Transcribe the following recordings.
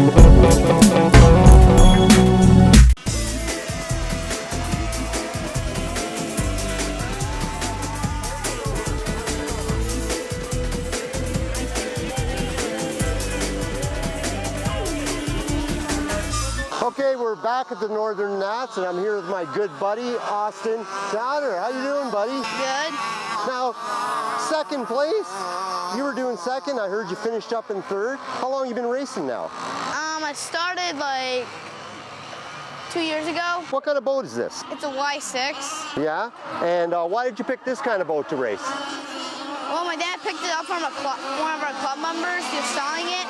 Okay, we're back at the Northern Nats, and I'm here with my good buddy, Austin Downer. How you doing, buddy? Good. Now, second place. You were doing second. I heard you finished up in third. How long have you been racing now? I started like 2 years ago. What kind of boat is this? It's a Y6. Yeah? And why did you pick this kind of boat to race? Well, my dad picked it up from one of our club members. He was selling it,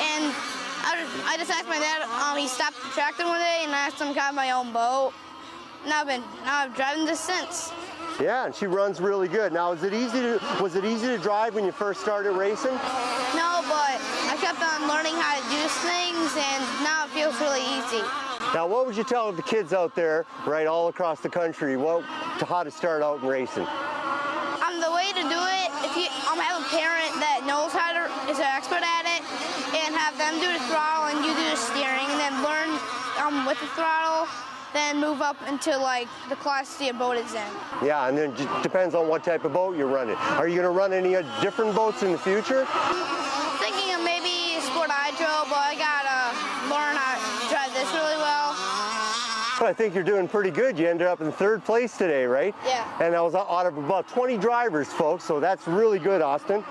and I just asked my dad. He stopped the tractor one day, and I asked him to have my own boat. Now I've driven this since. Yeah, and she runs really good. Now, was it easy to drive when you first started racing? No, but I kept on learning how to do things, and now it feels really easy. Now, what would you tell the kids out there, right, all across the country, how to start out in racing? The way to do it, if you have a parent that knows is an expert at it, and have them do the throttle and you do the steering, and then learn with the throttle, then move up into like the class your boat is in. Yeah, and then it just depends on what type of boat you're running. Are you going to run any different boats in the future? Thinking of maybe sport hydro, but I gotta learn how to drive this really well. I think you're doing pretty good. You ended up in third place today, right? Yeah. And that was out of about 20 drivers, folks, so that's really good, Austin.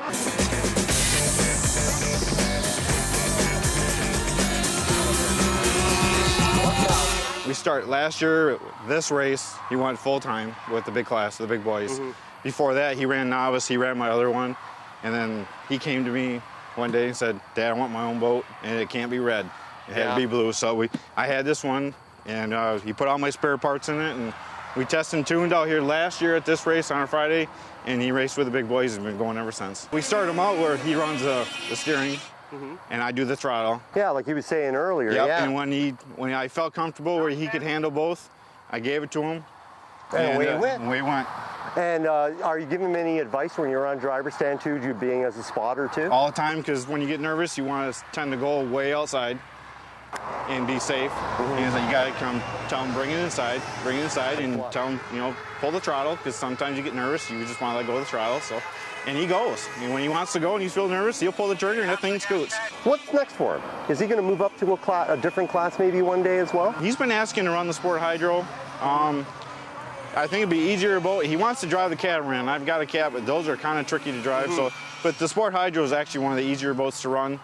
We start last year, this race, he went full-time with the big class, the big boys. Mm-hmm. Before that, he ran novice, he ran my other one, and then he came to me one day and said, Dad, I want my own boat, and it can't be red. It had to be blue, so I had this one. And he put all my spare parts in it, and we tested and tuned out here last year at this race on a Friday, and he raced with the big boys and been going ever since. We started him out where he runs the steering, and I do the throttle. Yeah, like he was saying earlier. Yep. Yeah. And when I felt comfortable where he could handle both, I gave it to him. And away he went. Away he went. And are you giving him any advice when you're on driver's stand too, you being as a spotter too? All the time, because when you get nervous, you want to tend to go way outside and be safe. And so you gotta come tell him, bring it inside, and tell him, pull the throttle, because sometimes you get nervous, you just want to let go of the throttle. So, and he goes. And when he wants to go and he's feeling nervous, he'll pull the trigger and that thing scoots. What's next for him? Is he going to move up to a different class maybe one day as well? He's been asking to run the sport hydro. I think it'd be easier boat. He wants to drive the catamaran. I've got a cat, but those are kind of tricky to drive. But the sport hydro is actually one of the easier boats to run.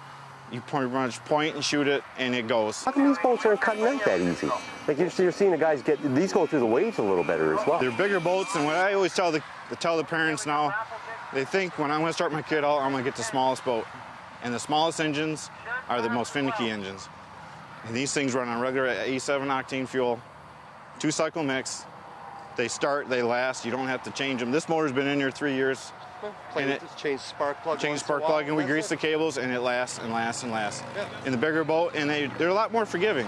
You pretty much point and shoot it, and it goes. How come these boats aren't cutting out that easy? Like you're seeing the guys these go through the waves a little better as well. They're bigger boats, and what I always tell the parents now, they think when I'm going to start my kid out, I'm going to get the smallest boat. And the smallest engines are the most finicky engines. And these things run on regular E7 octane fuel, 2-cycle mix. They start, they last, you don't have to change them. This motor's been in here 3 years. And it change spark plug. Change spark plug, and we grease the cables, and it lasts and lasts and lasts. Yeah. In the bigger boat, and they're a lot more forgiving.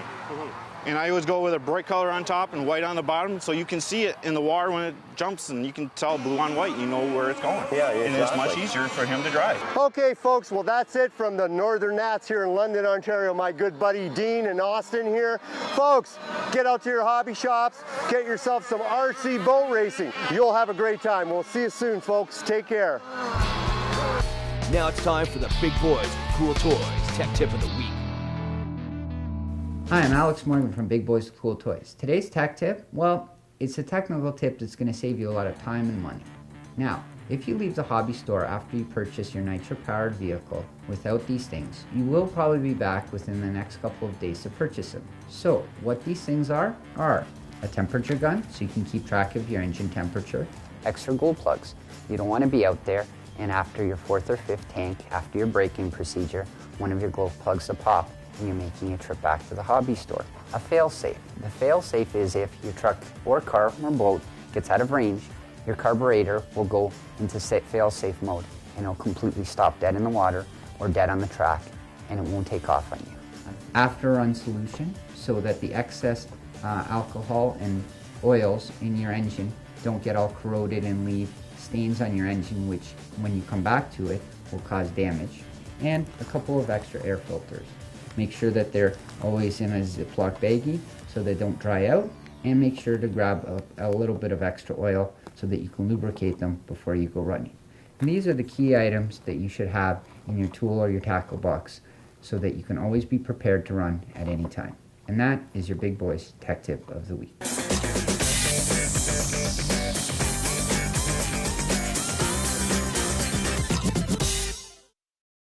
And I always go with a bright color on top and white on the bottom, so you can see it in the water when it jumps, and you can tell blue on white, you know where it's going. Yeah, exactly. And it's much easier for him to drive. Okay, folks, well, that's it from the Northern Nats here in London, Ontario. My good buddy Dean and Austin here. Folks, get out to your hobby shops, get yourself some RC boat racing. You'll have a great time. We'll see you soon, folks. Take care. Now it's time for the big boys with cool toys tech tip of the week. Hi, I'm Alex Morgan from Big Boys with Cool Toys. Today's tech tip, well, it's a technical tip that's going to save you a lot of time and money. Now, if you leave the hobby store after you purchase your nitro-powered vehicle without these things, you will probably be back within the next couple of days to purchase them. So, what these things are a temperature gun, so you can keep track of your engine temperature. Extra glow plugs. You don't want to be out there and after your 4th or 5th tank, after your braking procedure, one of your glow plugs will pop and you're making a trip back to the hobby store. A fail-safe. The fail-safe is if your truck or car or boat gets out of range, your carburetor will go into fail-safe mode and it'll completely stop dead in the water or dead on the track and it won't take off on you. After-run solution, so that the excess alcohol and oils in your engine don't get all corroded and leave stains on your engine, which when you come back to it will cause damage, and a couple of extra air filters. Make sure that they're always in a Ziploc baggie so they don't dry out, and make sure to grab a little bit of extra oil so that you can lubricate them before you go running. And these are the key items that you should have in your tool or your tackle box so that you can always be prepared to run at any time. And that is your Big Boys Tech Tip of the Week.